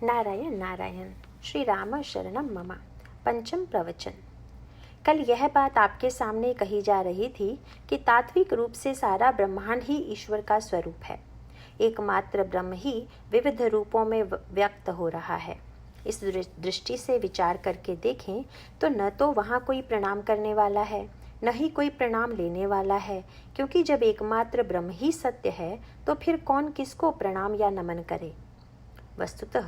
नारायण नारायण। श्री राम शरणम मम। पंचम प्रवचन। कल यह बात आपके सामने कही जा रही थी कि तात्विक रूप से सारा ब्रह्मांड ही ईश्वर का स्वरूप है। एकमात्र ब्रह्म ही विविध रूपों में व्यक्त हो रहा है। इस दृष्टि से विचार करके देखें तो न तो वहाँ कोई प्रणाम करने वाला है, न ही कोई प्रणाम लेने वाला है, क्योंकि जब एकमात्र ब्रह्म ही सत्य है तो फिर कौन किसको प्रणाम या नमन करे। वस्तुतः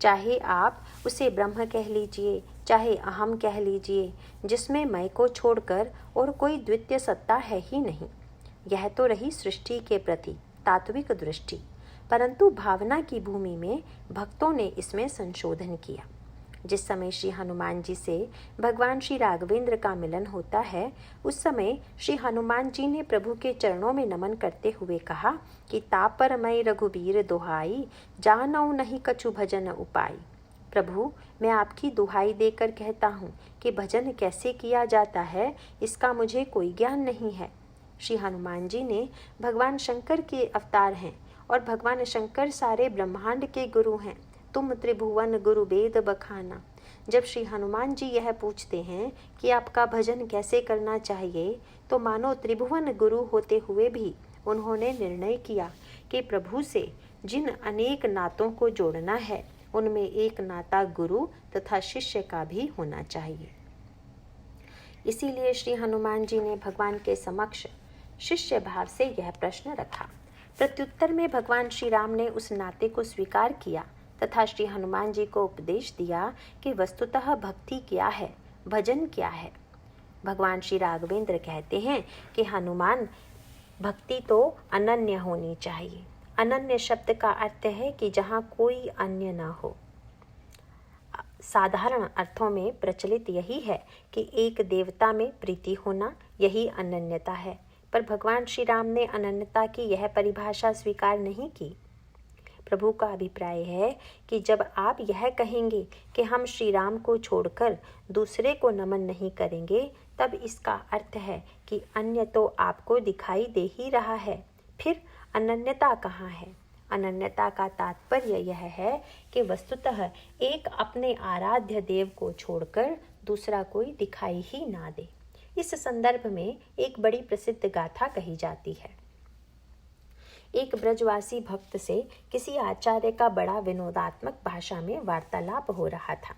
चाहे आप उसे ब्रह्म कह लीजिए, चाहे अहम कह लीजिए, जिसमें मैं को छोड़कर और कोई द्वितीय सत्ता है ही नहीं। यह तो रही सृष्टि के प्रति तात्विक दृष्टि, परंतु भावना की भूमि में भक्तों ने इसमें संशोधन किया। जिस समय श्री हनुमान जी से भगवान श्री राघवेंद्र का मिलन होता है, उस समय श्री हनुमान जी ने प्रभु के चरणों में नमन करते हुए कहा कि तापर मैं रघुबीर दोहाई, जानऊ नहीं कछु भजन उपाय। प्रभु, मैं आपकी दुहाई देकर कहता हूँ कि भजन कैसे किया जाता है, इसका मुझे कोई ज्ञान नहीं है। श्री हनुमान जी ने भगवान शंकर के अवतार हैं और भगवान शंकर सारे ब्रह्मांड के गुरु हैं। तुम त्रिभुवन गुरु वेद बखाना। जब श्री हनुमान जी यह पूछते हैं कि आपका भजन कैसे करना चाहिए, तो मानो त्रिभुवन गुरु होते हुए भी उन्होंने निर्णय किया कि प्रभु से जिन अनेक नातों को जोड़ना है, उनमें एक नाता गुरु तथा शिष्य का भी होना चाहिए। इसीलिए श्री हनुमान जी ने भगवान के समक्ष शिष्य भाव से यह प्रश्न रखा। प्रत्युत्तर में भगवान श्री राम ने उस नाते को स्वीकार किया तथा श्री हनुमान जी को उपदेश दिया कि वस्तुतः भक्ति क्या है, भजन क्या है। भगवान श्री राघवेंद्र कहते हैं कि हनुमान, भक्ति तो अनन्य होनी चाहिए। अनन्य शब्द का अर्थ है कि जहाँ कोई अन्य ना हो। साधारण अर्थों में प्रचलित यही है कि एक देवता में प्रीति होना, यही अनन्यता है। पर भगवान श्री राम ने अनन्यता की यह परिभाषा स्वीकार नहीं की। प्रभु का अभिप्राय है कि जब आप यह कहेंगे कि हम श्री राम को छोड़कर दूसरे को नमन नहीं करेंगे, तब इसका अर्थ है कि अन्य तो आपको दिखाई दे ही रहा है। फिर अनन्यता कहाँ है? अनन्यता का तात्पर्य यह है कि वस्तुतः एक अपने आराध्य देव को छोड़कर दूसरा कोई दिखाई ही ना दे। इस संदर्भ में एक बड़ी प्रसिद्ध गाथा कही जाती है। एक ब्रजवासी भक्त से किसी आचार्य का बड़ा विनोदात्मक भाषा में वार्तालाप हो रहा था।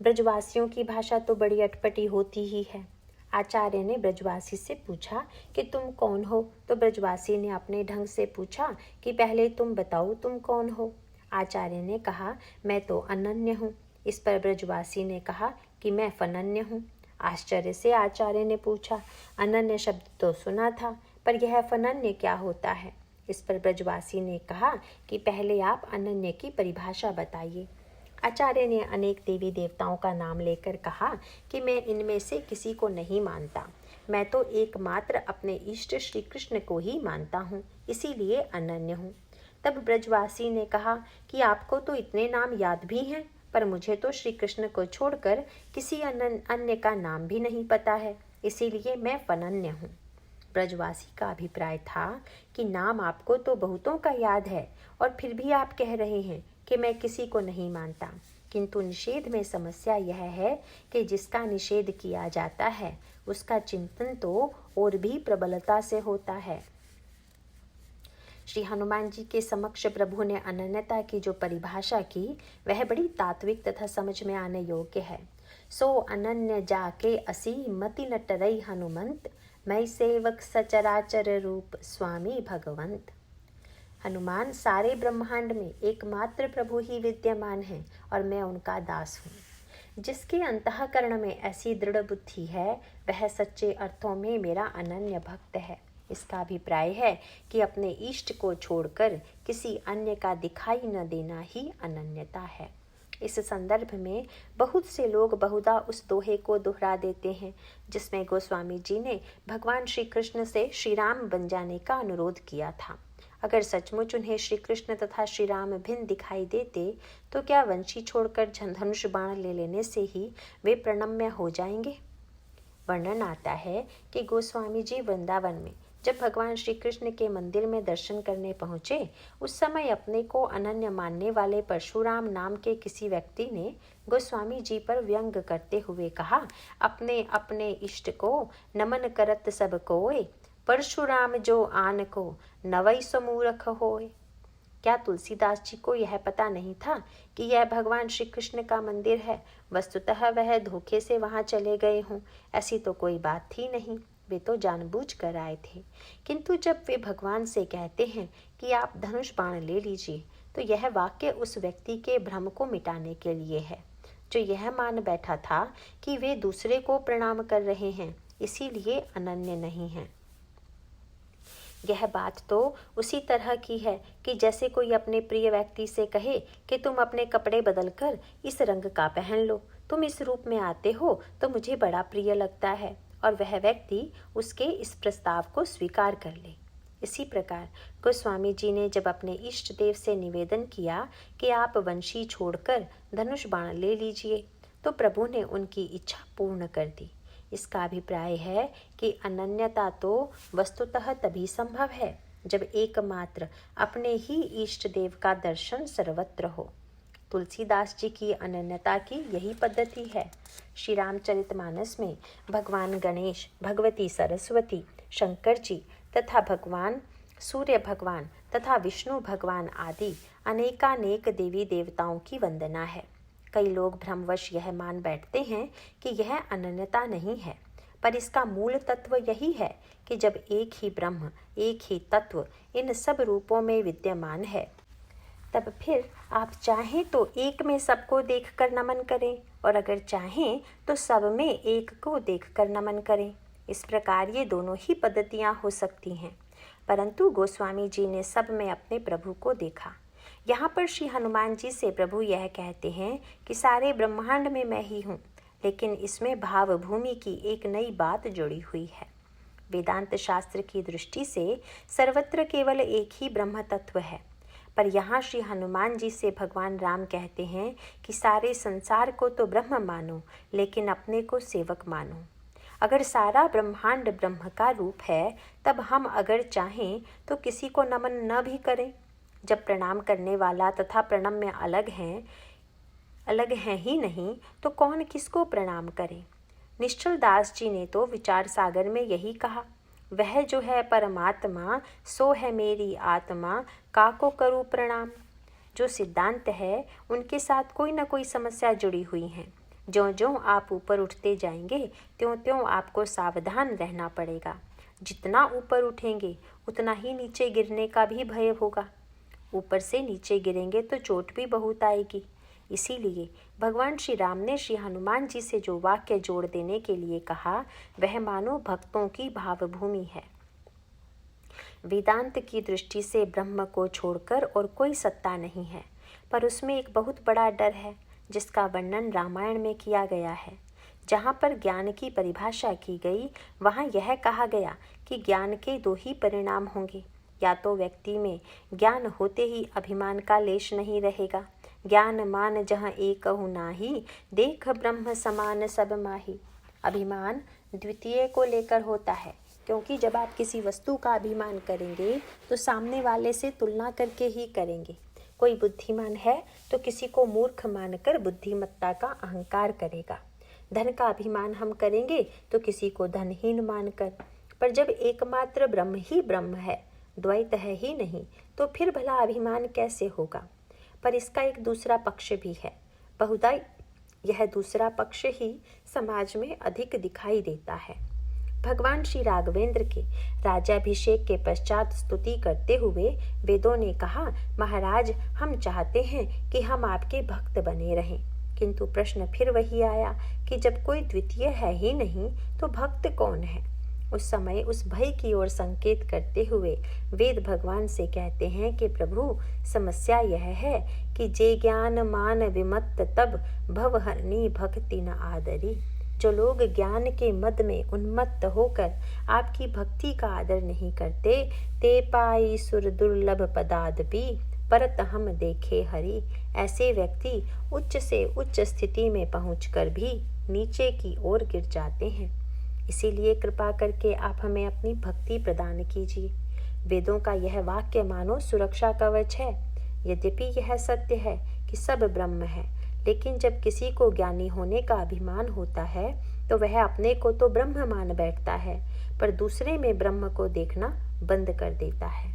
ब्रजवासियों की भाषा तो बड़ी अटपटी होती ही है। आचार्य ने ब्रजवासी से पूछा कि तुम कौन हो, तो ब्रजवासी ने अपने ढंग से पूछा कि पहले तुम बताओ तुम कौन हो। आचार्य ने कहा, मैं तो अनन्य हूँ। इस पर ब्रजवासी ने कहा कि मैं फनन्य हूँ। आश्चर्य से आचार्य ने पूछा, अनन्य शब्द तो सुना था, पर यह फनन्य क्या होता है? इस पर ब्रजवासी ने कहा कि पहले आप अनन्य की परिभाषा बताइए। आचार्य ने अनेक देवी देवताओं का नाम लेकर कहा कि मैं इनमें से किसी को नहीं मानता। मैं तो एकमात्र अपने इष्ट श्री कृष्ण को ही मानता हूँ, इसीलिए अनन्य हूँ। तब ब्रजवासी ने कहा कि आपको तो इतने नाम याद भी हैं, पर मुझे तो श्री कृष्ण को छोड़कर किसी अन्य का नाम भी नहीं पता है, इसीलिए मैं फनन्य हूँ। ब्रजवासी का अभिप्राय था कि नाम आपको तो बहुतों का याद है और फिर भी आप कह रहे हैं कि मैं किसी को नहीं मानता। किंतु निषेध में समस्या यह है कि जिसका निषेध किया जाता है उसका चिंतन तो और भी प्रबलता से होता है। श्री हनुमान जी के समक्ष प्रभु ने अनन्यता की जो परिभाषा की, वह बड़ी तात्विक तथा समझ में आने योग्य है। सो अनन्य जाके असी मति न टरई हनुमंत, मैं सेवक सचराचर रूप स्वामी भगवंत। हनुमान, सारे ब्रह्मांड में एकमात्र प्रभु ही विद्यमान है और मैं उनका दास हूँ। जिसके अंतःकरण में ऐसी दृढ़ बुद्धि है, वह सच्चे अर्थों में मेरा अनन्य भक्त है। इसका अभिप्राय है कि अपने इष्ट को छोड़कर किसी अन्य का दिखाई न देना ही अनन्यता है। इस संदर्भ में बहुत से लोग बहुधा उस दोहे को दोहरा देते हैं जिसमें गोस्वामी जी ने भगवान श्री कृष्ण से श्री राम बन जाने का अनुरोध किया था। अगर सचमुच उन्हें श्री कृष्ण तथा श्री राम भिन्न दिखाई देते, तो क्या वंशी छोड़कर धनुष बाण ले लेने से ही वे प्रणम्य हो जाएंगे? वर्णन आता है कि गोस्वामी जी वृंदावन में जब भगवान श्री कृष्ण के मंदिर में दर्शन करने पहुंचे, उस समय अपने को अनन्य मानने वाले परशुराम नाम के किसी व्यक्ति ने गोस्वामी जी पर व्यंग करते हुए कहा, अपने अपने इष्ट को नमन करत सब कोय, परशुराम जो आन को नवई समूरख होय। क्या तुलसीदास जी को यह पता नहीं था कि यह भगवान श्री कृष्ण का मंदिर है? वस्तुतः वह धोखे से वहां चले गए हों, ऐसी तो कोई बात थी नहीं। वे तो जानबूझ कर आए थे। किंतु जब वे भगवान से कहते हैं कि आप धनुष बाण ले लीजिए, तो यह वाक्य उस व्यक्ति के भ्रम को मिटाने के लिए है जो यह मान बैठा था कि वे दूसरे को प्रणाम कर रहे हैं, इसीलिए अनन्य नहीं हैं। यह बात तो उसी तरह की है कि जैसे कोई अपने प्रिय व्यक्ति से कहे कि तुम अपने कपड़े बदलकर इस रंग का पहन लो, तुम इस रूप में आते हो तो मुझे बड़ा प्रिय लगता है, और वह व्यक्ति उसके इस प्रस्ताव को स्वीकार कर ले। इसी प्रकार गोस्वामी जी ने जब अपने इष्ट देव से निवेदन किया कि आप वंशी छोड़कर धनुष बाण ले लीजिए, तो प्रभु ने उनकी इच्छा पूर्ण कर दी। इसका अभिप्राय है कि अनन्यता तो वस्तुतः तभी संभव है जब एकमात्र अपने ही इष्ट देव का दर्शन सर्वत्र हो। तुलसीदास जी की अनन्यता की यही पद्धति है। श्री रामचरितमानस में भगवान गणेश, भगवती सरस्वती, शंकर जी तथा भगवान सूर्य भगवान तथा विष्णु भगवान आदि अनेकानेक देवी देवताओं की वंदना है। कई लोग भ्रमवश यह मान बैठते हैं कि यह अनन्यता नहीं है, पर इसका मूल तत्व यही है कि जब एक ही ब्रह्म, एक ही तत्व इन सब रूपों में विद्यमान है, तब फिर आप चाहें तो एक में सबको देखकर नमन करें, और अगर चाहें तो सब में एक को देखकर नमन करें। इस प्रकार ये दोनों ही पद्धतियां हो सकती हैं। परंतु गोस्वामी जी ने सब में अपने प्रभु को देखा। यहाँ पर श्री हनुमान जी से प्रभु यह कहते हैं कि सारे ब्रह्मांड में मैं ही हूँ, लेकिन इसमें भाव भूमि की एक नई बात जुड़ी हुई है। वेदांत शास्त्र की दृष्टि से सर्वत्र केवल एक ही ब्रह्म तत्व है, पर यहाँ श्री हनुमान जी से भगवान राम कहते हैं कि सारे संसार को तो ब्रह्म मानो, लेकिन अपने को सेवक मानो। अगर सारा ब्रह्मांड ब्रह्म का रूप है, तब हम अगर चाहें तो किसी को नमन न भी करें। जब प्रणाम करने वाला तथा प्रणम्य अलग हैं ही नहीं, तो कौन किसको प्रणाम करे। निश्चल दास जी ने तो विचार सागर में यही कहा, वह जो है परमात्मा सो है मेरी आत्मा, काको करूँ प्रणाम। जो सिद्धांत है उनके साथ कोई न कोई समस्या जुड़ी हुई है। ज्यों ज्यों आप ऊपर उठते जाएंगे, त्यों त्यों आपको सावधान रहना पड़ेगा। जितना ऊपर उठेंगे उतना ही नीचे गिरने का भी भय होगा। ऊपर से नीचे गिरेंगे तो चोट भी बहुत आएगी। इसीलिए भगवान श्री राम ने श्री हनुमान जी से जो वाक्य जोड़ देने के लिए कहा, वह मानो भक्तों की भावभूमि है। वेदांत की दृष्टि से ब्रह्म को छोड़कर और कोई सत्ता नहीं है, पर उसमें एक बहुत बड़ा डर है जिसका वर्णन रामायण में किया गया है। जहाँ पर ज्ञान की परिभाषा की गई, वहाँ यह कहा गया कि ज्ञान के दो ही परिणाम होंगे। या तो व्यक्ति में ज्ञान होते ही अभिमान का लेश नहीं रहेगा, ज्ञान मान जहाँ एकहु नाही, देख ब्रह्म समान सब माही। अभिमान द्वितीय को लेकर होता है, क्योंकि जब आप किसी वस्तु का अभिमान करेंगे तो सामने वाले से तुलना करके ही करेंगे। कोई बुद्धिमान है तो किसी को मूर्ख मानकर बुद्धिमत्ता का अहंकार करेगा। धन का अभिमान हम करेंगे तो किसी को धनहीन मानकर। पर जब एकमात्र ब्रह्म ही ब्रह्म है, द्वैत है ही नहीं, तो फिर भला अभिमान कैसे होगा। पर इसका एक दूसरा पक्ष भी है। बहुधा यह दूसरा पक्ष ही समाज में अधिक दिखाई देता है। भगवान श्री राघवेंद्र के राज्याभिषेक के पश्चात स्तुति करते हुए वेदों ने कहा, महाराज हम चाहते हैं कि हम आपके भक्त बने रहें। किंतु प्रश्न फिर वही आया कि जब कोई द्वितीय है ही नहीं तो भक्त कौन है। उस समय उस भय की ओर संकेत करते हुए वेद भगवान से कहते हैं कि प्रभु, समस्या यह है कि जे ज्ञान मान विमत्त तब भवहरणी भक्ति न आदरी। जो लोग ज्ञान के मद में उन्मत्त होकर आपकी भक्ति का आदर नहीं करते, ते पाई सुर दुर्लभ पदादपि परत हम देखे हरि। ऐसे व्यक्ति उच्च से उच्च स्थिति में पहुंचकर भी नीचे की ओर गिर जाते हैं। इसीलिए कृपा करके आप हमें अपनी भक्ति प्रदान कीजिए। वेदों का यह वाक्य मानो सुरक्षा कवच है। यद्यपि यह सत्य है कि सब ब्रह्म है, लेकिन जब किसी को ज्ञानी होने का अभिमान होता है तो वह अपने को तो ब्रह्म मान बैठता है, पर दूसरे में ब्रह्म को देखना बंद कर देता है।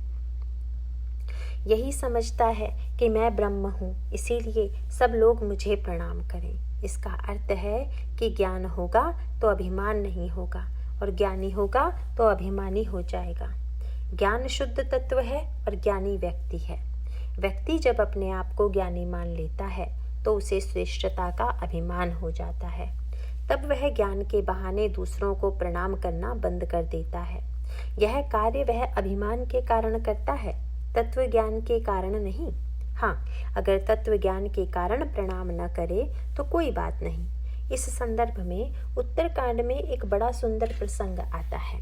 यही समझता है कि मैं ब्रह्म हूँ, इसीलिए सब लोग मुझे प्रणाम करें। इसका अर्थ है कि ज्ञान होगा तो अभिमान नहीं होगा, और ज्ञानी होगा तो अभिमानी हो जाएगा। ज्ञान शुद्ध तत्व है और ज्ञानी व्यक्ति है। व्यक्ति जब अपने आप को ज्ञानी मान लेता है तो उसे श्रेष्ठता का अभिमान हो जाता है। तब वह ज्ञान के बहाने दूसरों को प्रणाम करना बंद कर देता है। यह कार्य वह अभिमान के कारण करता है, तत्व ज्ञान के कारण नहीं। हाँ, अगर तत्व ज्ञान के कारण प्रणाम न करे तो कोई बात नहीं। इस संदर्भ में उत्तरकांड में एक बड़ा सुंदर प्रसंग आता है।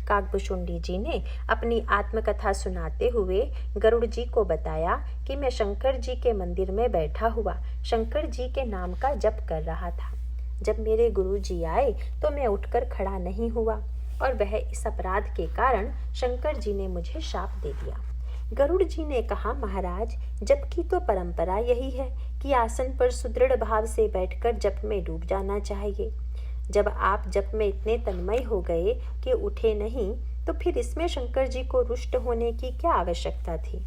काकभुशुंडी जी ने अपनी आत्मकथा सुनाते हुए गरुड़ जी को बताया कि मैं शंकर जी के मंदिर में बैठा हुआ शंकर जी के नाम का जप कर रहा था। जब मेरे गुरु जी आए तो मैं उठकर खड़ा नहीं हुआ, और वह इस अपराध के कारण शंकर जी ने मुझे शाप दे दिया। गरुड़ जी ने कहा, महाराज, जप की तो परंपरा यही है कि आसन पर सुदृढ़ भाव से बैठकर जप में डूब जाना चाहिए। जब आप जप में इतने तन्मय हो गए कि उठे नहीं, तो फिर इसमें शंकर जी को रुष्ट होने की क्या आवश्यकता थी?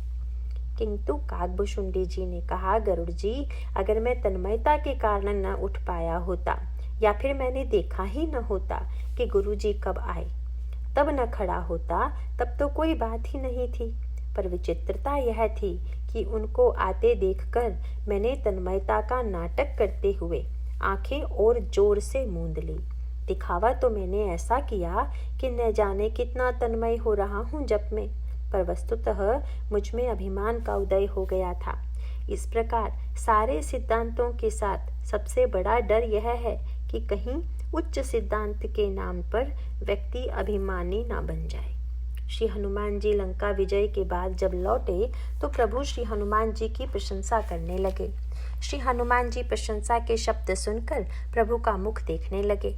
किंतु काकभुशुंडी जी ने कहा, गरुड़ जी, अगर मैं तन्मयता के कारण न उठ पाया होता, या फिर मैंने देखा ही न होता कि गुरु जी कब आए, तब न खड़ा होता, तब तो कोई बात ही नहीं थी। पर विचित्रता यह थी कि उनको आते देखकर मैंने तन्मयता का नाटक करते हुए आंखें और जोर से मूंद ली। दिखावा तो मैंने ऐसा किया कि न जाने कितना तन्मय हो रहा हूँ जप में, पर वस्तुतः मुझ में अभिमान का उदय हो गया था। इस प्रकार सारे सिद्धांतों के साथ सबसे बड़ा डर यह है कि कहीं उच्च सिद्धांत के नाम पर व्यक्ति अभिमानी ना बन जाए। श्री हनुमान जी लंका विजय के बाद जब लौटे तो प्रभु श्री हनुमान जी की प्रशंसा करने लगे। श्री हनुमान जी प्रशंसा के शब्द सुनकर प्रभु का मुख देखने लगे।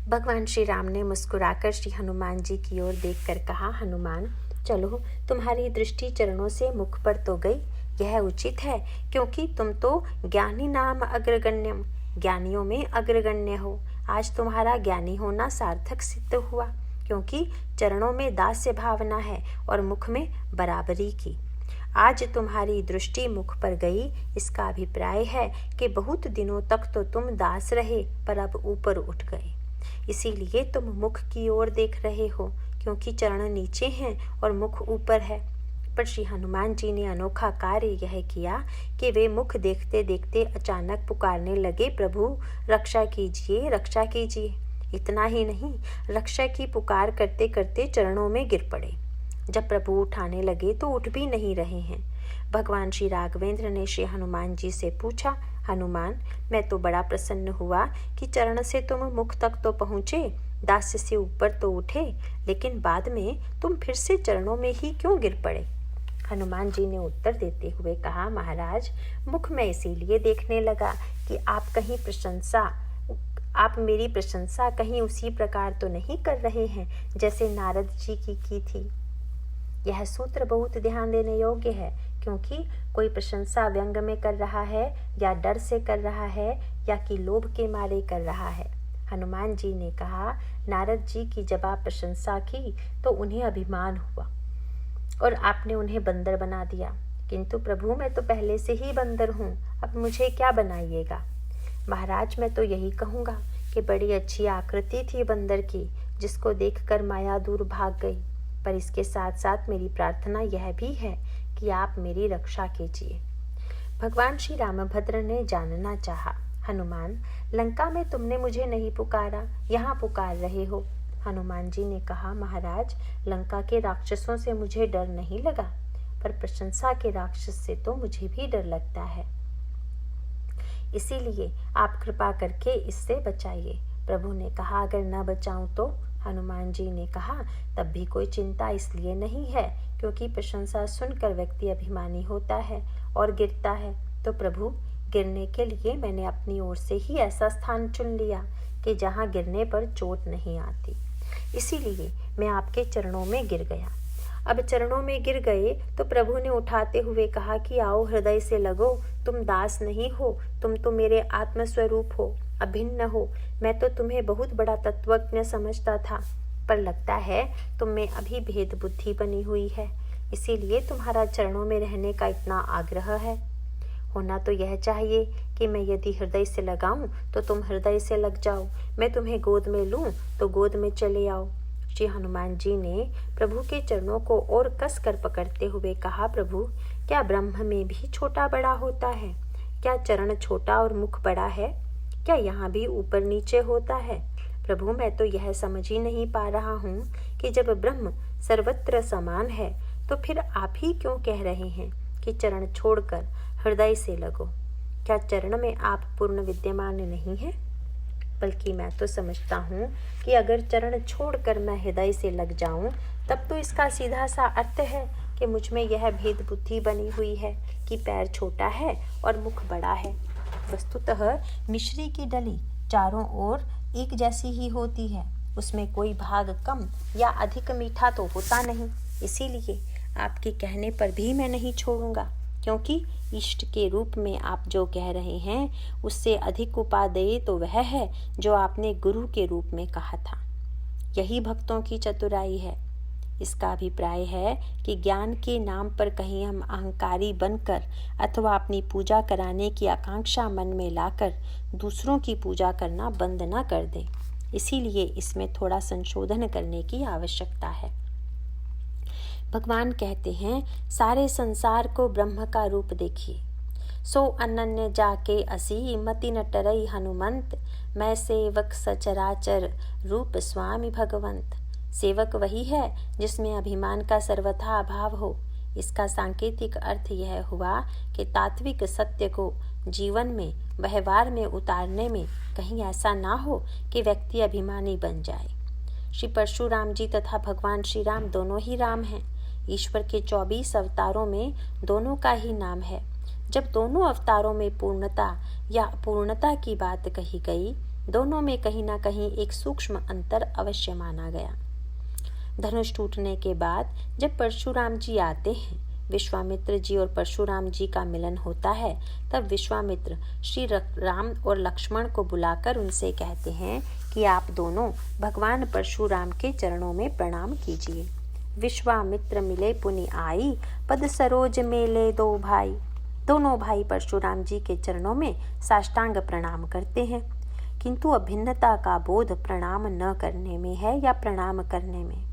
भगवान श्री राम ने मुस्कुराकर श्री हनुमान जी की ओर देखकर कहा, हनुमान, चलो, तुम्हारी दृष्टि चरणों से मुख पर तो गई। यह उचित है, क्योंकि तुम तो ज्ञानी नाम अग्रगण्यम, ज्ञानियों में अग्रगण्य हो। आज तुम्हारा ज्ञानी होना सार्थक सिद्ध हुआ, क्योंकि चरणों में दास्य भावना है और मुख में बराबरी की। आज तुम्हारी दृष्टि मुख पर गई, इसका अभिप्राय है कि बहुत दिनों तक तो तुम दास रहे, पर अब ऊपर उठ गए। इसीलिए तुम मुख की ओर देख रहे हो, क्योंकि चरण नीचे हैं और मुख ऊपर है। पर श्री हनुमान जी ने अनोखा कार्य यह किया कि वे मुख देखते देखते अचानक पुकारने लगे, प्रभु रक्षा कीजिए, रक्षा कीजिए। इतना ही नहीं, रक्षा की पुकार करते करते चरणों में गिर पड़े। जब प्रभु उठाने लगे तो उठ भी नहीं रहे हैं। भगवान श्री राघवेंद्र ने श्री हनुमान जी से पूछा, हनुमान, मैं तो बड़ा प्रसन्न हुआ कि चरण से तुम मुख तक तो पहुँचे, दास्य से ऊपर तो उठे, लेकिन बाद में तुम फिर से चरणों में ही क्यों गिर पड़े? हनुमान जी ने उत्तर देते हुए कहा, महाराज, मुख में इसीलिए देखने लगा कि आप मेरी प्रशंसा कहीं उसी प्रकार तो नहीं कर रहे हैं जैसे नारद जी की थी। यह सूत्र बहुत ध्यान देने योग्य है, क्योंकि कोई प्रशंसा व्यंग में कर रहा है या डर से कर रहा है या कि लोभ के मारे कर रहा है। हनुमान जी ने कहा, नारद जी की जब आप प्रशंसा की तो उन्हें अभिमान हुआ और आपने उन्हें बंदर बना दिया, किंतु प्रभु मैं तो पहले से ही बंदर हूँ, अब मुझे क्या बनाइएगा? महाराज, मैं तो यही कहूँगा कि बड़ी अच्छी आकृति थी बंदर की, जिसको देखकर माया दूर भाग गई। पर इसके साथ साथ मेरी प्रार्थना यह भी है कि आप मेरी रक्षा कीजिए। भगवान श्री रामभद्र ने जानना चाहा, हनुमान, लंका में तुमने मुझे नहीं पुकारा, यहाँ पुकार रहे हो। हनुमान जी ने कहा, महाराज, लंका के राक्षसों से मुझे डर नहीं लगा, पर प्रशंसा के राक्षस से तो मुझे भी डर लगता है। इसीलिए आप कृपा करके इससे बचाइए। प्रभु ने कहा, अगर न बचाऊं तो? हनुमान जी ने कहा, तब भी कोई चिंता इसलिए नहीं है, क्योंकि प्रशंसा सुनकर व्यक्ति अभिमानी होता है और गिरता है। तो प्रभु, गिरने के लिए मैंने अपनी ओर से ही ऐसा स्थान चुन लिया कि जहाँ गिरने पर चोट नहीं आती। इसीलिए मैं आपके चरणों में गिर गया। अब चरणों में गिर गए तो प्रभु ने उठाते हुए कहा कि आओ, हृदय से लगो, तुम दास नहीं हो, तुम तो मेरे आत्मस्वरूप हो, अभिन्न हो। मैं तो तुम्हें बहुत बड़ा तत्वज्ञ समझता था, पर लगता है तुम में अभी भेद बुद्धि बनी हुई है, इसीलिए तुम्हारा चरणों में रहने का इतना आग्रह है। होना तो यह चाहिए कि मैं यदि हृदय से लगाऊं तो तुम हृदय से लग जाओ, मैं तुम्हें गोद में लूं तो गोद में चले आओ। श्री हनुमान जी ने प्रभु के चरणों को और कस कर पकड़ते हुए कहा, प्रभु, क्या ब्रह्म में भी छोटा बड़ा होता है? क्या चरण छोटा और मुख बड़ा है? क्या यहाँ भी ऊपर नीचे होता है? प्रभु, मैं तो यह समझ ही नहीं पा रहा हूँ कि जब ब्रह्म सर्वत्र समान है तो फिर आप ही क्यों कह रहे हैं कि चरण छोड़कर हृदय से लगो? क्या चरण में आप पूर्ण विद्यमान नहीं है? बल्कि मैं तो समझता हूँ कि अगर चरण छोड़कर मैं हृदय से लग जाऊं, तब तो इसका सीधा सा अर्थ है कि मुझ में यह भेद बुद्धि बनी हुई है कि पैर छोटा है और मुख बड़ा है। वस्तुतः मिश्री की डली चारों ओर एक जैसी ही होती है, उसमें कोई भाग कम या अधिक मीठा तो होता नहीं। इसीलिए आपके कहने पर भी मैं नहीं छोड़ूंगा, क्योंकि इष्ट के रूप में आप जो कह रहे हैं उससे अधिक उपादेय तो वह है जो आपने गुरु के रूप में कहा था। यही भक्तों की चतुराई है। इसका अभिप्राय है कि ज्ञान के नाम पर कहीं हम अहंकारी बनकर अथवा अपनी पूजा कराने की आकांक्षा मन में लाकर दूसरों की पूजा करना बंद न कर दें। इसीलिए इसमें थोड़ा संशोधन करने की आवश्यकता है। भगवान कहते हैं, सारे संसार को ब्रह्म का रूप देखिए, सो अनन्य जाके असी मति न टरई हनुमंत, मैं सेवक सचराचर रूप स्वामी भगवंत। सेवक वही है जिसमें अभिमान का सर्वथा अभाव हो। इसका सांकेतिक अर्थ यह हुआ कि तात्विक सत्य को जीवन में व्यवहार में उतारने में कहीं ऐसा ना हो कि व्यक्ति अभिमानी बन जाए। श्री परशुराम जी तथा भगवान श्री राम दोनों ही राम हैं। ईश्वर के 24 अवतारों में दोनों का ही नाम है। जब दोनों अवतारों में पूर्णता या अपूर्णता की बात कही गई, दोनों में कहीं ना कहीं एक सूक्ष्म अंतर अवश्य माना गया। धनुष टूटने के बाद जब परशुराम जी आते हैं, विश्वामित्र जी और परशुराम जी का मिलन होता है, तब विश्वामित्र श्री राम और लक्ष्मण को बुलाकर उनसे कहते हैं कि आप दोनों भगवान परशुराम के चरणों में प्रणाम कीजिए। विश्वामित्र मिले पुनि आई, पद सरोज मेले दो भाई। दोनों भाई परशुराम जी के चरणों में साष्टांग प्रणाम करते हैं, किंतु अभिन्नता का बोध प्रणाम न करने में है या प्रणाम करने में।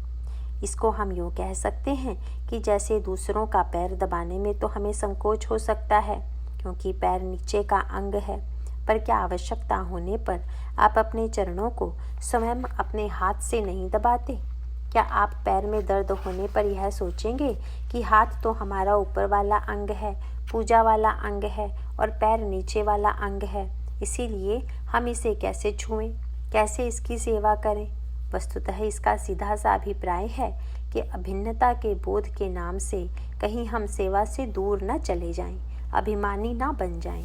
इसको हम यूँ कह सकते हैं कि जैसे दूसरों का पैर दबाने में तो हमें संकोच हो सकता है, क्योंकि पैर नीचे का अंग है, पर क्या आवश्यकता होने पर आप अपने चरणों को स्वयं अपने हाथ से नहीं दबाते? क्या आप पैर में दर्द होने पर यह सोचेंगे कि हाथ तो हमारा ऊपर वाला अंग है, पूजा वाला अंग है, और पैर नीचे वाला अंग है, इसीलिए हम इसे कैसे छुएं, कैसे इसकी सेवा करें? वस्तुतः इसका सीधा सा अभिप्राय है कि अभिन्नता के बोध के नाम से कहीं हम सेवा से दूर न चले जाएं, अभिमानी न बन जाएं।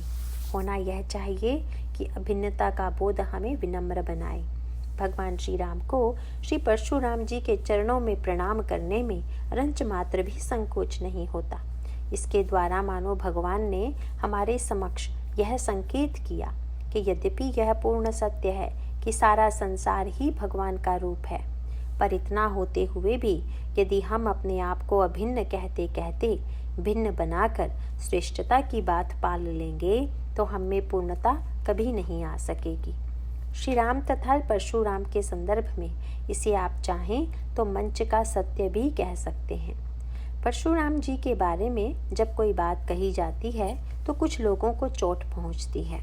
होना यह चाहिए कि अभिन्नता का बोध हमें विनम्र बनाए। भगवान श्री राम को श्री परशुराम जी के चरणों में प्रणाम करने में रंच मात्र भी संकोच नहीं होता। इसके द्वारा मानो भगवान ने हमारे समक्ष यह संकेत किया कि यद्यपि यह पूर्ण सत्य है कि सारा संसार ही भगवान का रूप है, पर इतना होते हुए भी यदि हम अपने आप को अभिन्न कहते कहते भिन्न बनाकर श्रेष्ठता की बात पाल लेंगे तो हम में पूर्णता कभी नहीं आ सकेगी। श्री राम तथा परशुराम के संदर्भ में इसे आप चाहें तो मंच का सत्य भी कह सकते हैं। परशुराम जी के बारे में जब कोई बात कही जाती है तो कुछ लोगों को चोट पहुंचती है।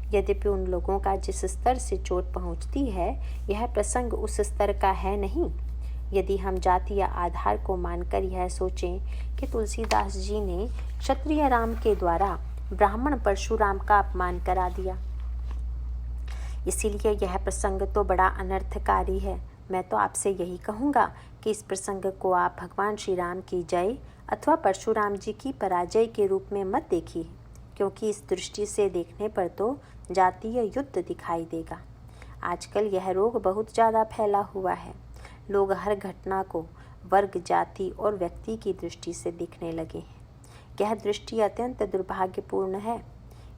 यद्यपि उन लोगों का जिस स्तर से चोट पहुंचती है, यह प्रसंग उस स्तर का है नहीं। यदि हम जातीय आधार को मानकर यह सोचें कि तुलसीदास जी ने क्षत्रिय राम के द्वारा ब्राह्मण परशुराम का अपमान करा दिया, इसीलिए यह प्रसंग तो बड़ा अनर्थकारी है, मैं तो आपसे यही कहूँगा कि इस प्रसंग को आप भगवान श्री राम की जय अथवा परशुराम जी की पराजय के रूप में मत देखिए, क्योंकि इस दृष्टि से देखने पर तो जातीय युद्ध दिखाई देगा। आजकल यह रोग बहुत ज़्यादा फैला हुआ है। लोग हर घटना को वर्ग, जाति और व्यक्ति की दृष्टि से देखने लगे हैं। यह दृष्टि अत्यंत दुर्भाग्यपूर्ण है।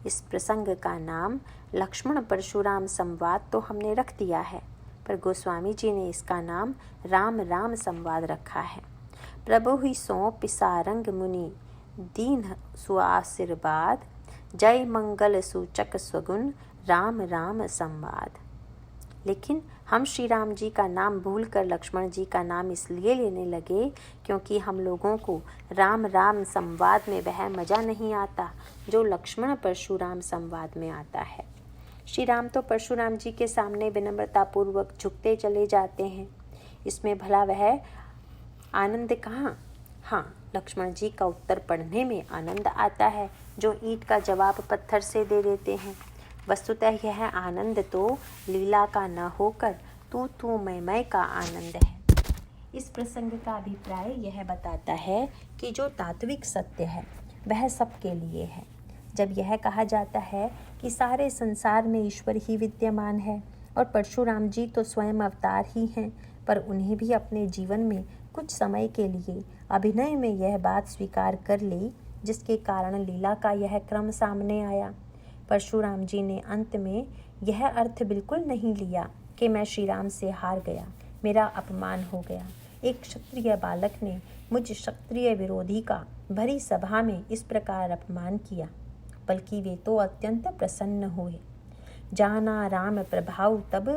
इस प्रसंग का नाम लक्ष्मण परशुराम संवाद तो हमने रख दिया है, पर गोस्वामी जी ने इसका नाम राम राम संवाद रखा है। प्रभु ही सौंप सारंग मुनि दीन सुआशीर्वाद, जय मंगल सूचक स्वगुण राम राम संवाद। लेकिन हम श्री राम जी का नाम भूलकर लक्ष्मण जी का नाम इसलिए लेने लगे क्योंकि हम लोगों को राम राम संवाद में वह मज़ा नहीं आता जो लक्ष्मण परशुराम संवाद में आता है। श्री राम तो परशुराम जी के सामने विनम्रतापूर्वक झुकते चले जाते हैं, इसमें भला वह आनंद कहाँ। हाँ, लक्ष्मण जी का उत्तर पढ़ने में आनंद आता है जो ईंट का जवाब पत्थर से दे देते हैं। वस्तुतः यह आनंद तो लीला का न होकर तू मैं का आनंद है। इस प्रसंग का अभिप्राय यह बताता है कि जो तात्विक सत्य है वह सबके लिए है। जब यह कहा जाता है कि सारे संसार में ईश्वर ही विद्यमान है और परशुराम जी तो स्वयं अवतार ही हैं, पर उन्हें भी अपने जीवन में कुछ समय के लिए अभिनय में यह बात स्वीकार कर ली, जिसके कारण लीला का यह क्रम सामने आया। परशुराम जी ने अंत में यह अर्थ बिल्कुल नहीं लिया कि मैं श्री राम से हार गया, मेरा अपमान हो गया। एक क्षत्रिय बालक ने मुझ क्षत्रिय विरोधी का भरी सभा में इस प्रकार अपमान किया, बल्कि वे तो अत्यंत प्रसन्न हुए। जाना राम प्रभाव तब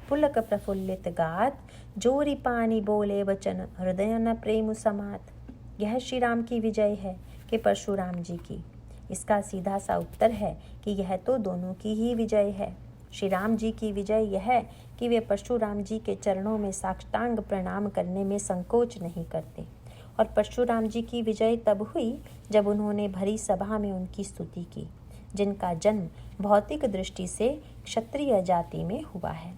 पुलक प्रफुल्लित गात, जोरी पानी बोले वचन हृदय न प्रेम समात। यह श्री राम की विजय है कि परशुराम जी की। इसका सीधा सा उत्तर है कि यह तो दोनों की ही विजय है। श्री राम जी की विजय यह है कि वे परशुराम जी के चरणों में साष्टांग प्रणाम करने में संकोच नहीं करते, और परशुराम जी की विजय तब हुई जब उन्होंने भरी सभा में उनकी स्तुति की, जिनका जन्म भौतिक दृष्टि से क्षत्रिय जाति में हुआ है।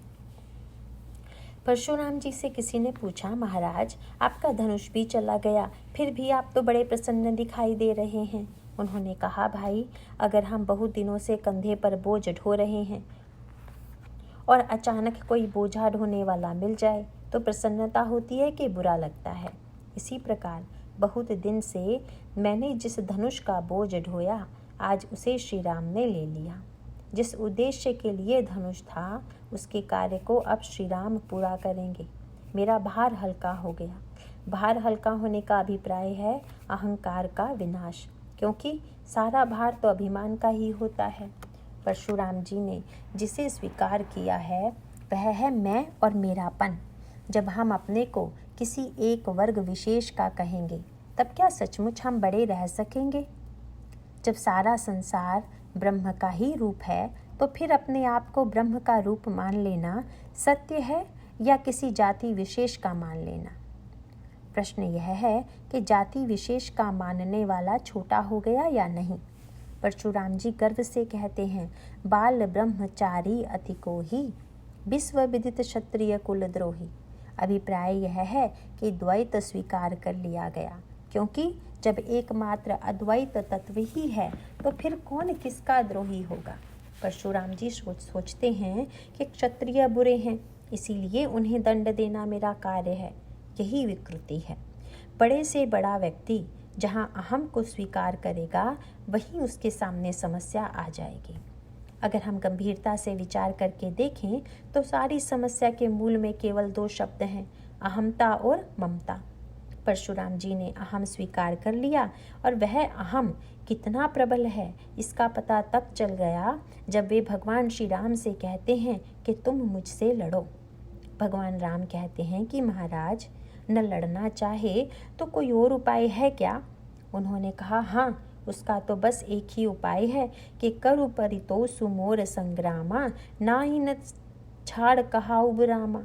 परशुराम जी से किसी ने पूछा, महाराज आपका धनुष भी चला गया, फिर भी आप तो बड़े प्रसन्न दिखाई दे रहे हैं। उन्होंने कहा, भाई अगर हम बहुत दिनों से कंधे पर बोझ ढो रहे हैं और अचानक कोई बोझा ढोने वाला मिल जाए तो प्रसन्नता होती है कि बुरा लगता है। इसी प्रकार बहुत दिन से मैंने जिस धनुष का बोझ ढोया, आज उसे श्री राम ने ले लिया। जिस उद्देश्य के लिए धनुष था उसके कार्य को अब श्री राम पूरा करेंगे। मेरा भार हल्का हो गया। भार हल्का होने का अभिप्राय है अहंकार का विनाश, क्योंकि सारा भार तो अभिमान का ही होता है। परशुराम जी ने जिसे स्वीकार किया है वह है मैं और मेरापन। जब हम अपने को किसी एक वर्ग विशेष का कहेंगे तब क्या सचमुच हम बड़े रह सकेंगे? जब सारा संसार ब्रह्म का ही रूप है तो फिर अपने आप को ब्रह्म का रूप मान लेना सत्य है या किसी जाति विशेष का मान लेना? प्रश्न यह है कि जाति विशेष का मानने वाला छोटा हो गया या नहीं। परशुराम जी गर्व से कहते हैं, बाल ब्रह्मचारी अति को ही विश्व विदित क्षत्रिय कुल द्रोही। अभिप्राय यह है कि द्वैत स्वीकार कर लिया गया, क्योंकि जब एकमात्र अद्वैत तत्व ही है तो फिर कौन किसका द्रोही होगा। परशुराम जी सोचते हैं कि क्षत्रिय बुरे हैं, इसीलिए उन्हें दंड देना मेरा कार्य है। यही विकृति है। बड़े से बड़ा व्यक्ति जहाँ अहम को स्वीकार करेगा वहीं उसके सामने समस्या आ जाएगी। अगर हम गंभीरता से विचार करके देखें तो सारी समस्या के मूल में केवल दो शब्द हैं, अहमता और ममता। परशुराम जी ने अहम स्वीकार कर लिया और वह अहम कितना प्रबल है इसका पता तब चल गया जब वे भगवान श्री राम से कहते हैं कि तुम मुझसे लड़ो। भगवान राम कहते हैं कि महाराज न लड़ना चाहे तो कोई और उपाय है क्या? उन्होंने कहा, हाँ, उसका तो बस एक ही उपाय है कि करु परितो सुमोर संग्रामा, ना ही न छाड़ कहा उबरामा।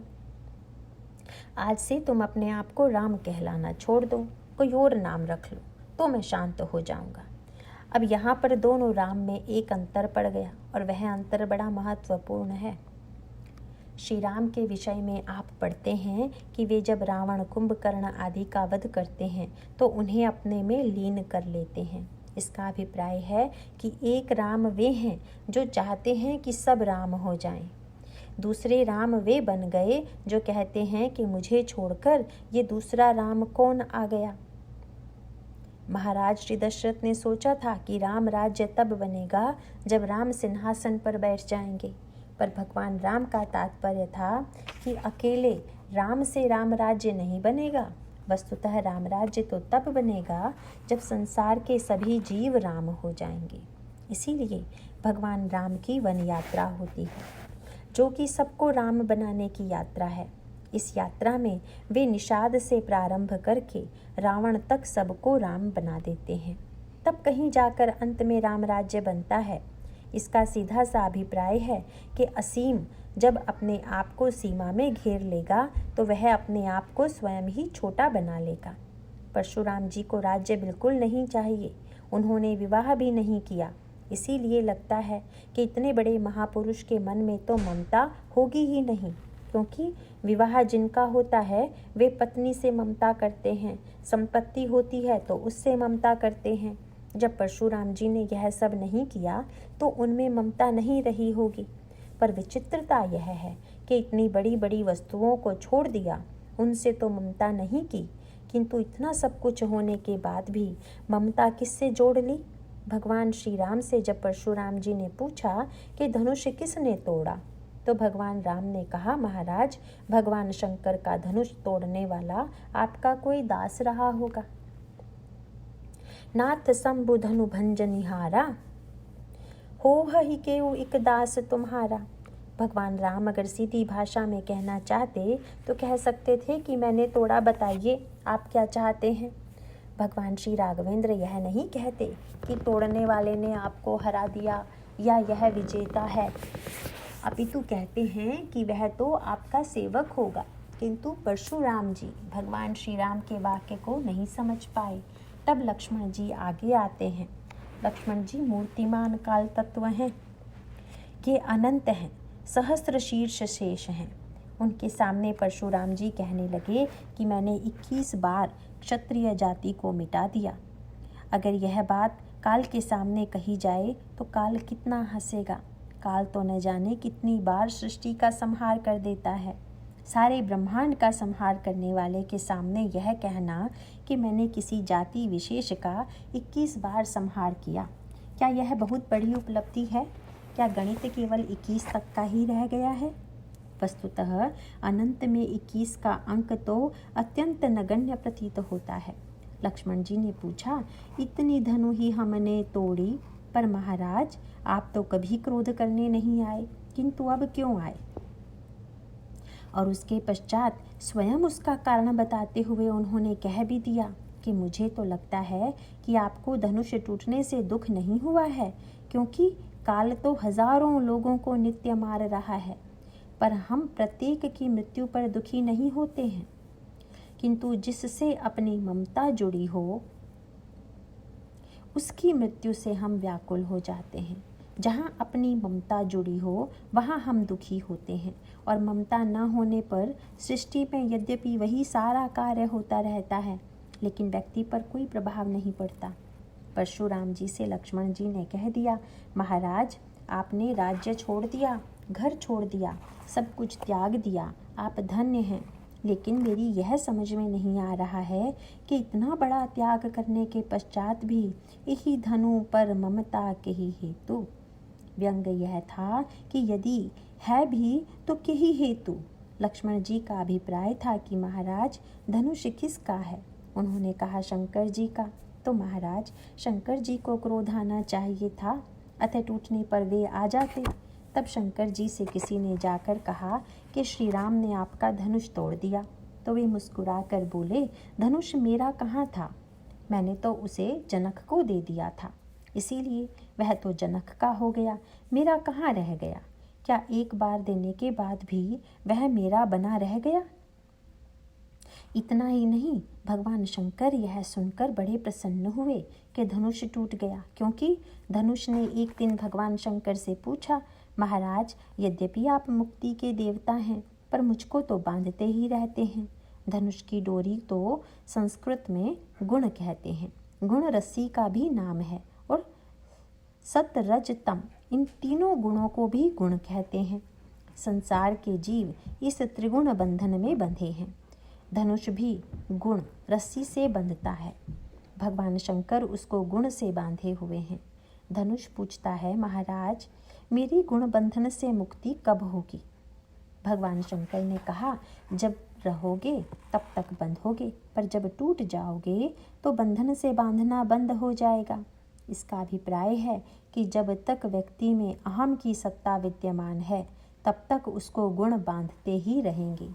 आज से तुम अपने आप को राम कहलाना छोड़ दो, कोई और नाम रख लो तो मैं शांत हो जाऊंगा। अब यहाँ पर दोनों राम में एक अंतर पड़ गया और वह अंतर बड़ा महत्वपूर्ण है। श्री राम के विषय में आप पढ़ते हैं कि वे जब रावण, कुंभकर्ण आदि का वध करते हैं तो उन्हें अपने में लीन कर लेते हैं। इसका अभिप्राय है कि एक राम वे हैं जो चाहते हैं कि सब राम हो जाएं। दूसरे राम वे बन गए जो कहते हैं कि मुझे छोड़कर ये दूसरा राम कौन आ गया। महाराज श्री दशरथ ने सोचा था कि राम राज्य तब बनेगा जब राम सिंहासन पर बैठ जाएंगे, पर भगवान राम का तात्पर्य था कि अकेले राम से राम राज्य नहीं बनेगा। वस्तुतः राम राज्य तो तब बनेगा जब संसार के सभी जीव राम हो जाएंगे। इसीलिए भगवान राम की वन यात्रा होती है, जो कि सबको राम बनाने की यात्रा है। इस यात्रा में वे निषाद से प्रारंभ करके रावण तक सबको राम बना देते हैं, तब कहीं जाकर अंत में राम राज्य बनता है। इसका सीधा सा अभिप्राय है कि असीम जब अपने आप को सीमा में घेर लेगा तो वह अपने आप को स्वयं ही छोटा बना लेगा। परशुराम जी को राज्य बिल्कुल नहीं चाहिए, उन्होंने विवाह भी नहीं किया। इसीलिए लगता है कि इतने बड़े महापुरुष के मन में तो ममता होगी ही नहीं, क्योंकि विवाह जिनका होता है वे पत्नी से ममता करते हैं, संपत्ति होती है तो उससे ममता करते हैं। जब परशुराम जी ने यह सब नहीं किया तो उनमें ममता नहीं रही होगी। पर विचित्रता यह है कि इतनी बड़ी बड़ी वस्तुओं को छोड़ दिया, उनसे तो ममता नहीं की, किंतु इतना सब कुछ होने के बाद भी ममता किससे जोड़ ली। भगवान श्री राम से जब परशुराम जी ने पूछा कि धनुष किसने तोड़ा, तो भगवान राम ने कहा, महाराज भगवान शंकर का धनुष तोड़ने वाला आपका कोई दास रहा होगा। नाथ शंभु धनु भंजनिहारा, हो ही केऊ एक दास तुम्हारा। भगवान राम अगर सीधी भाषा में कहना चाहते तो कह सकते थे कि मैंने तोड़ा, बताइए आप क्या चाहते हैं। भगवान श्री राघवेंद्र यह नहीं कहते कि तोड़ने वाले ने आपको हरा दिया या यह विजेता है, अपितु कहते हैं कि वह तो आपका सेवक होगा। किंतु परशुराम जी भगवान श्री राम के वाक्य को नहीं समझ पाए। तब लक्ष्मण जी आगे आते हैं। लक्ष्मण जी मूर्तिमान काल तत्व हैं, ये अनंत हैं, सहस्त्र शीर्ष शेष हैं। उनके सामने परशुराम जी कहने लगे कि मैंने 21 बार क्षत्रिय जाति को मिटा दिया। अगर यह बात काल के सामने कही जाए तो काल कितना हंसेगा। काल तो न जाने कितनी बार सृष्टि का संहार कर देता है। सारे ब्रह्मांड का संहार करने वाले के सामने यह कहना कि मैंने किसी जाति विशेष का 21 बार संहार किया, क्या यह बहुत बड़ी उपलब्धि है? क्या गणित केवल 21 तक का ही रह गया है? वस्तुतः अनंत में 21 का अंक तो अत्यंत नगण्य प्रतीत होता है। लक्ष्मण जी ने पूछा, इतनी धनु ही हमने तोड़ी, पर महाराज आप तो कभी क्रोध करने नहीं आए, किंतु अब क्यों आए? और उसके पश्चात स्वयं उसका कारण बताते हुए उन्होंने कह भी दिया कि मुझे तो लगता है कि आपको धनुष टूटने से दुख नहीं हुआ है, क्योंकि काल तो हजारों लोगों को नित्य मार रहा है, पर हम प्रत्येक की मृत्यु पर दुखी नहीं होते हैं, किंतु जिससे अपनी ममता जुड़ी हो उसकी मृत्यु से हम व्याकुल हो जाते हैं। जहाँ अपनी ममता जुड़ी हो वहाँ हम दुखी होते हैं, और ममता न होने पर सृष्टि में यद्यपि वही सारा कार्य होता रहता है, लेकिन व्यक्ति पर कोई प्रभाव नहीं पड़ता। परशुराम जी से लक्ष्मण जी ने कह दिया, महाराज आपने राज्य छोड़ दिया, घर छोड़ दिया, सब कुछ त्याग दिया, आप धन्य हैं, लेकिन मेरी यह समझ में नहीं आ रहा है कि इतना बड़ा त्याग करने के पश्चात भी यही धनु पर ममता के ही हेतु। व्यंग यह था कि यदि है भी तो कही हेतु। लक्ष्मण जी का अभिप्राय था कि महाराज धनुष किसका है? उन्होंने कहा शंकर जी का। तो महाराज शंकर जी को क्रोध आना चाहिए था, अतः टूटने पर वे आ जाते। तब शंकर जी से किसी ने जाकर कहा कि श्री राम ने आपका धनुष तोड़ दिया। तो वे मुस्कुरा कर बोले, धनुष मेरा कहाँ था, मैंने तो उसे जनक को दे दिया था, इसीलिए वह तो जनक का हो गया, मेरा कहाँ रह गया? क्या एक बार देने के बाद भी वह मेरा बना रह गया? इतना ही नहीं, भगवान शंकर यह सुनकर बड़े प्रसन्न हुए कि धनुष टूट गया, क्योंकि धनुष ने एक दिन भगवान शंकर से पूछा, महाराज यद्यपि आप मुक्ति के देवता हैं, पर मुझको तो बांधते ही रहते हैं। धनुष की डोरी तो संस्कृत में गुण कहते हैं, गुण रस्सी का भी नाम है, और सत रज तम इन तीनों गुणों को भी गुण कहते हैं। संसार के जीव इस त्रिगुण बंधन में बंधे हैं। धनुष भी गुण रस्सी से बंधता है, भगवान शंकर उसको गुण से बांधे हुए हैं। धनुष पूछता है, महाराज मेरी गुण बंधन से मुक्ति कब होगी? भगवान शंकर ने कहा, जब रहोगे तब तक बंधोगे, पर जब टूट जाओगे तो बंधन से बांधना बंद हो जाएगा। इसका अभिप्राय है कि जब तक व्यक्ति में अहम की सत्ता विद्यमान है तब तक उसको गुण बांधते ही रहेंगे।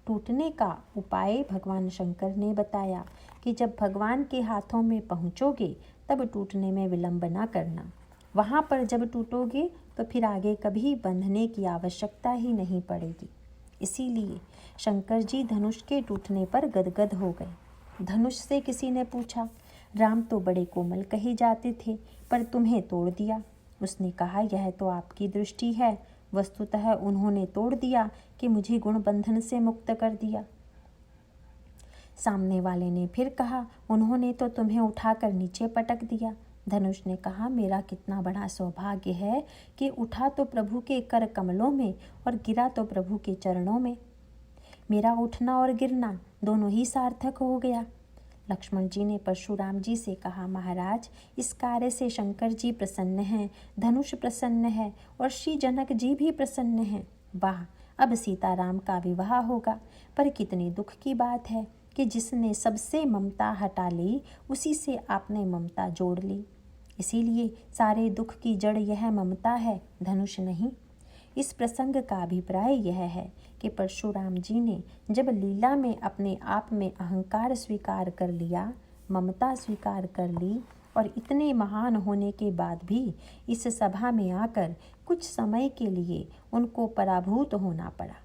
टूटने का उपाय भगवान शंकर ने बताया कि जब भगवान के हाथों में पहुँचोगे तब टूटने में विलंब न करना। वहाँ पर जब टूटोगे तो फिर आगे कभी बंधने की आवश्यकता ही नहीं पड़ेगी। इसीलिए शंकर जी धनुष के टूटने पर गदगद हो गए। धनुष से किसी ने पूछा, राम तो बड़े कोमल कहे जाते थे पर तुम्हें तोड़ दिया। उसने कहा, यह तो आपकी दृष्टि है, वस्तुतः उन्होंने तोड़ दिया कि मुझे गुण बंधन से मुक्त कर दिया। सामने वाले ने फिर कहा, उन्होंने तो तुम्हें उठाकर नीचे पटक दिया। धनुष ने कहा, मेरा कितना बड़ा सौभाग्य है कि उठा तो प्रभु के कर कमलों में और गिरा तो प्रभु के चरणों में। मेरा उठना और गिरना दोनों ही सार्थक हो गया। लक्ष्मण जी ने परशुराम जी से कहा, महाराज इस कार्य से शंकर जी प्रसन्न हैं, धनुष प्रसन्न है और श्री जनक जी भी प्रसन्न हैं। वाह, अब सीताराम का विवाह होगा। पर कितने दुख की बात है कि जिसने सबसे ममता हटा ली उसी से आपने ममता जोड़ ली। इसीलिए सारे दुख की जड़ यह ममता है, धनुष नहीं। इस प्रसंग का अभिप्राय यह है कि परशुराम जी ने जब लीला में अपने आप में अहंकार स्वीकार कर लिया, ममता स्वीकार कर ली और इतने महान होने के बाद भी इस सभा में आकर कुछ समय के लिए उनको पराभूत होना पड़ा।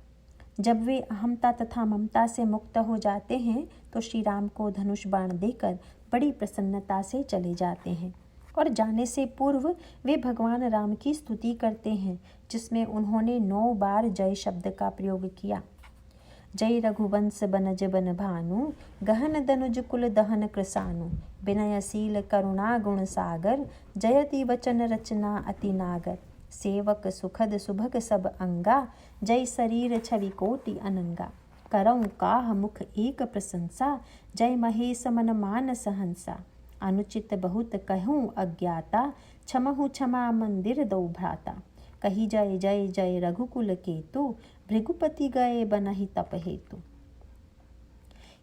जब वे अहमता तथा ममता से मुक्त हो जाते हैं तो श्री राम को धनुष बाण देकर बड़ी प्रसन्नता से चले जाते हैं और जाने से पूर्व वे भगवान राम की स्तुति करते हैं, जिसमें उन्होंने 9 बार जय शब्द का प्रयोग किया। जय रघुवंश बनज बन भानु, गहन दनुज कुल दहन कृसानु, विनयशील करुणा गुण सागर, जयति वचन रचना अति नागर, सेवक सुखद सुभग सब अंगा, जय शरीर छवि कोटि अनंगा, करऊँ काह मुख एक प्रशंसा, जय महेश मन मानस हंसा, अनुचित बहुत कहूँ अज्ञाता, क्षमहु क्षमा मंदिर दो भ्राता, कही जय जय जय रघुकुल केतु, भृगुपति गए बनहि तप हेतु।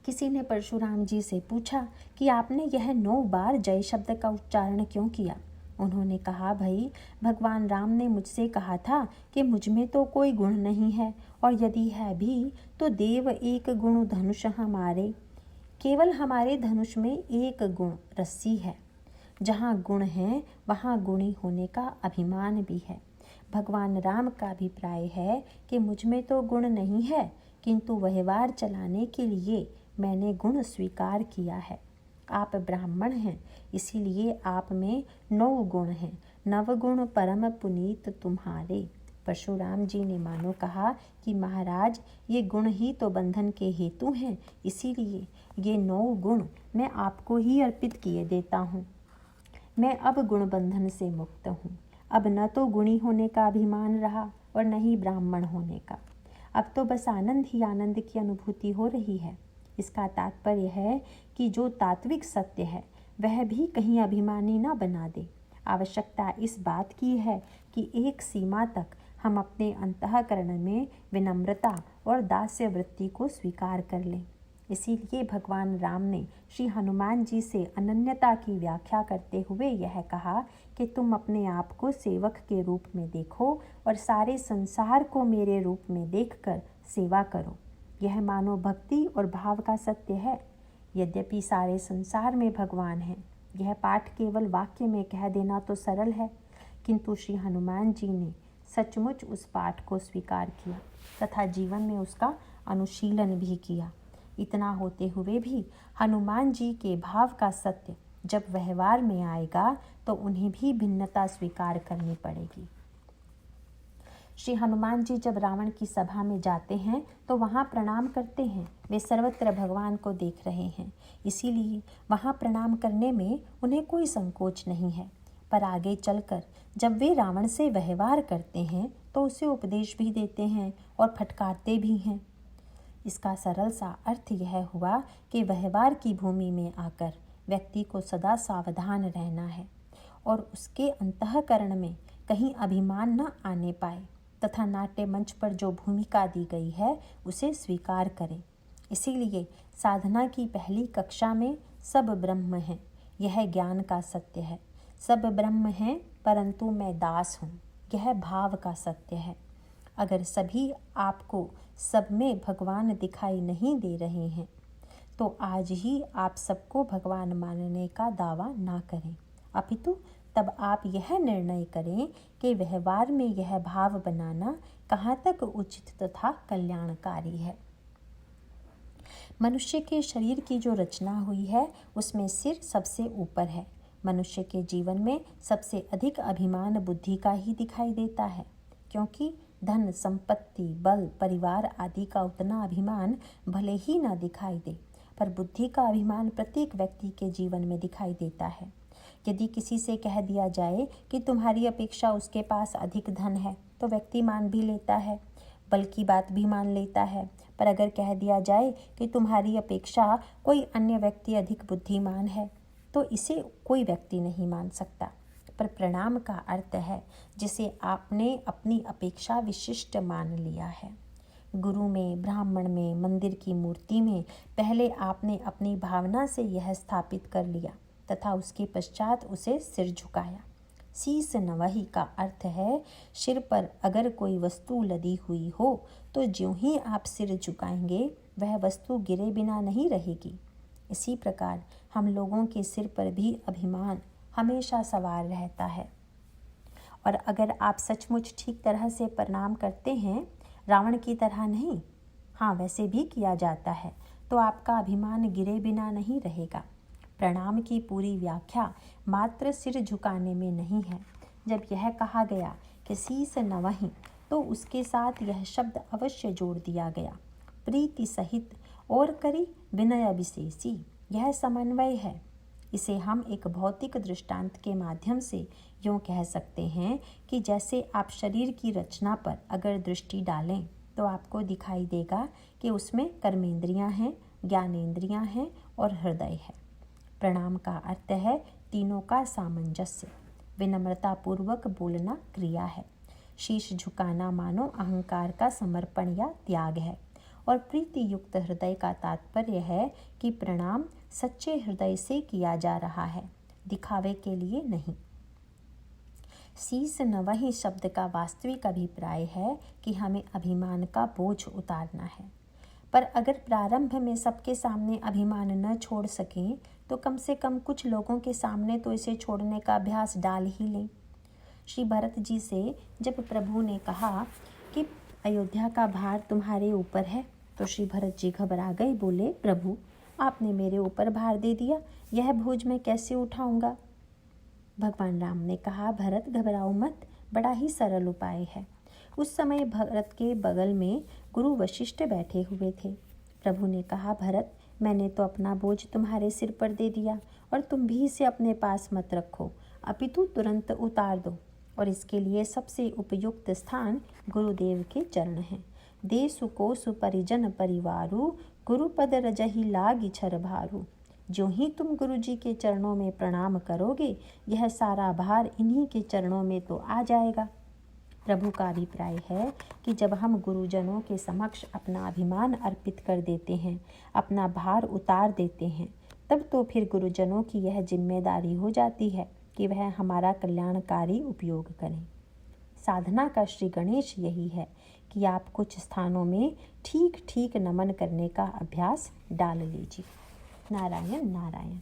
किसी ने परशुराम जी से पूछा कि आपने यह 9 बार जय शब्द का उच्चारण क्यों किया? उन्होंने कहा, भाई भगवान राम ने मुझसे कहा था कि मुझ में तो कोई गुण नहीं है और यदि है भी तो देव एक गुण धनुष हमारे, केवल हमारे धनुष में एक गुण रस्सी है। जहाँ गुण है वहाँ गुणी होने का अभिमान भी है। भगवान राम का अभिप्राय है कि मुझ में तो गुण नहीं है, किंतु व्यवहार चलाने के लिए मैंने गुण स्वीकार किया है। आप ब्राह्मण हैं, इसीलिए आप में 9 गुण हैं, 9 गुण परम पुनीत तुम्हारे। परशुराम जी ने मानो कहा कि महाराज ये गुण ही तो बंधन के हेतु हैं, इसीलिए ये 9 गुण मैं आपको ही अर्पित किए देता हूँ। मैं अब गुण बंधन से मुक्त हूँ। अब न तो गुणी होने का अभिमान रहा और न ही ब्राह्मण होने का। अब तो बस आनंद ही आनंद की अनुभूति हो रही है। इसका तात्पर्य है कि जो तात्विक सत्य है वह भी कहीं अभिमानी न बना दे। आवश्यकता इस बात की है कि एक सीमा तक हम अपने अंतःकरण में विनम्रता और दास्य वृत्ति को स्वीकार कर लें। इसीलिए भगवान राम ने श्री हनुमान जी से अनन्यता की व्याख्या करते हुए यह कहा कि तुम अपने आप को सेवक के रूप में देखो और सारे संसार को मेरे रूप में देखकर सेवा करो। यह मानव भक्ति और भाव का सत्य है। यद्यपि सारे संसार में भगवान हैं, यह पाठ केवल वाक्य में कह देना तो सरल है, किंतु श्री हनुमान जी ने सचमुच उस पाठ को स्वीकार किया तथा जीवन में उसका अनुशीलन भी किया। इतना होते हुए भी हनुमान जी के भाव का सत्य जब व्यवहार में आएगा तो उन्हें भी भिन्नता स्वीकार करनी पड़ेगी। श्री हनुमान जी जब रावण की सभा में जाते हैं तो वहाँ प्रणाम करते हैं। वे सर्वत्र भगवान को देख रहे हैं, इसीलिए वहाँ प्रणाम करने में उन्हें कोई संकोच नहीं है। पर आगे चलकर जब वे रावण से व्यवहार करते हैं तो उसे उपदेश भी देते हैं और फटकारते भी हैं। इसका सरल सा अर्थ यह हुआ कि व्यवहार की भूमि में आकर व्यक्ति को सदा सावधान रहना है और उसके अंतःकरण में कहीं अभिमान न आने पाए तथा नाट्य मंच पर जो भूमिका दी गई है उसे स्वीकार करें। इसीलिए साधना की पहली कक्षा में सब ब्रह्म है, यह ज्ञान का सत्य है। सब ब्रह्म है परंतु मैं दास हूँ, यह भाव का सत्य है। अगर सभी आपको सब में भगवान दिखाई नहीं दे रहे हैं तो आज ही आप सबको भगवान मानने का दावा ना करें, अपितु तब आप यह निर्णय करें कि व्यवहार में यह भाव बनाना कहाँ तक उचित तथा कल्याणकारी है। मनुष्य के शरीर की जो रचना हुई है उसमें सिर सबसे ऊपर है। मनुष्य के जीवन में सबसे अधिक अभिमान बुद्धि का ही दिखाई देता है, क्योंकि धन, संपत्ति, बल, परिवार आदि का उतना अभिमान भले ही ना दिखाई दे, पर बुद्धि का अभिमान प्रत्येक व्यक्ति के जीवन में दिखाई देता है। यदि किसी से कह दिया जाए कि तुम्हारी अपेक्षा उसके पास अधिक धन है तो व्यक्ति मान भी लेता है, बल की बात भी मान लेता है। पर अगर कह दिया जाए कि तुम्हारी अपेक्षा कोई अन्य व्यक्ति अधिक बुद्धिमान है तो इसे कोई व्यक्ति नहीं मान सकता। पर प्रणाम का अर्थ है जिसे आपने अपनी अपेक्षा विशिष्ट मान लिया है। गुरु में, ब्राह्मण में, मंदिर की मूर्ति में पहले आपने अपनी भावना से यह स्थापित कर लिया तथा उसके पश्चात उसे सिर झुकाया। शीस नवहि का अर्थ है सिर पर अगर कोई वस्तु लदी हुई हो तो ज्यों ही आप सिर झुकाएंगे वह वस्तु गिरे बिना नहीं रहेगी। इसी प्रकार हम लोगों के सिर पर भी अभिमान हमेशा सवार रहता है। और अगर आप सचमुच ठीक तरह से प्रणाम करते हैं, रावण की तरह नहीं, हाँ वैसे भी किया जाता है, तो आपका अभिमान गिरे बिना नहीं रहेगा। प्रणाम की पूरी व्याख्या मात्र सिर झुकाने में नहीं है। जब यह कहा गया कि शीस नवहि तो उसके साथ यह शब्द अवश्य जोड़ दिया गया, प्रीति सहित और करी विनय विशेषी। यह समन्वय है। इसे हम एक भौतिक दृष्टांत के माध्यम से यूँ कह सकते हैं कि जैसे आप शरीर की रचना पर अगर दृष्टि डालें तो आपको दिखाई देगा कि उसमें कर्मेंद्रियां हैं, ज्ञानेंद्रियां हैं और हृदय है। प्रणाम का अर्थ है तीनों का सामंजस्य। विनम्रतापूर्वक बोलना क्रिया है। शीश झुकाना मानो अहंकार का समर्पण या त्याग है। और प्रीति युक्त हृदय का तात्पर्य है कि प्रणाम सच्चे हृदय से किया जा रहा है, दिखावे के लिए नहीं। शीस नवहि शब्द का वास्तविक अभिप्राय है कि हमें अभिमान का बोझ उतारना है। पर अगर प्रारंभ में सबके सामने अभिमान न छोड़ सकें तो कम से कम कुछ लोगों के सामने तो इसे छोड़ने का अभ्यास डाल ही लें। श्री भरत जी से जब प्रभु ने कहा कि अयोध्या का भार तुम्हारे ऊपर है तो श्री भरत जी घबरा गए, बोले प्रभु आपने मेरे ऊपर भार दे दिया, यह बोझ मैं कैसे उठाऊंगा। भगवान राम ने कहा भरत घबराओ मत, बड़ा ही सरल उपाय है। उस समय भरत के बगल में गुरु वशिष्ठ बैठे हुए थे। प्रभु ने कहा भरत मैंने तो अपना बोझ तुम्हारे सिर पर दे दिया और तुम भी इसे अपने पास मत रखो, अपितु तुरंत उतार दो। और इसके लिए सबसे उपयुक्त स्थान गुरुदेव के चरण हैं। दे सुको सुपरिजन परिवारु, गुरुपद रजहि लागी छर भारू। जो ही तुम गुरु जी के चरणों में प्रणाम करोगे यह सारा भार इन्हीं के चरणों में तो आ जाएगा। प्रभु का अभिप्राय है कि जब हम गुरुजनों के समक्ष अपना अभिमान अर्पित कर देते हैं, अपना भार उतार देते हैं, तब तो फिर गुरुजनों की यह जिम्मेदारी हो जाती है कि वह हमारा कल्याणकारी उपयोग करें। साधना का श्री गणेश यही है कि आप कुछ स्थानों में ठीक ठीक नमन करने का अभ्यास डाल लीजिए। नारायण नारायण।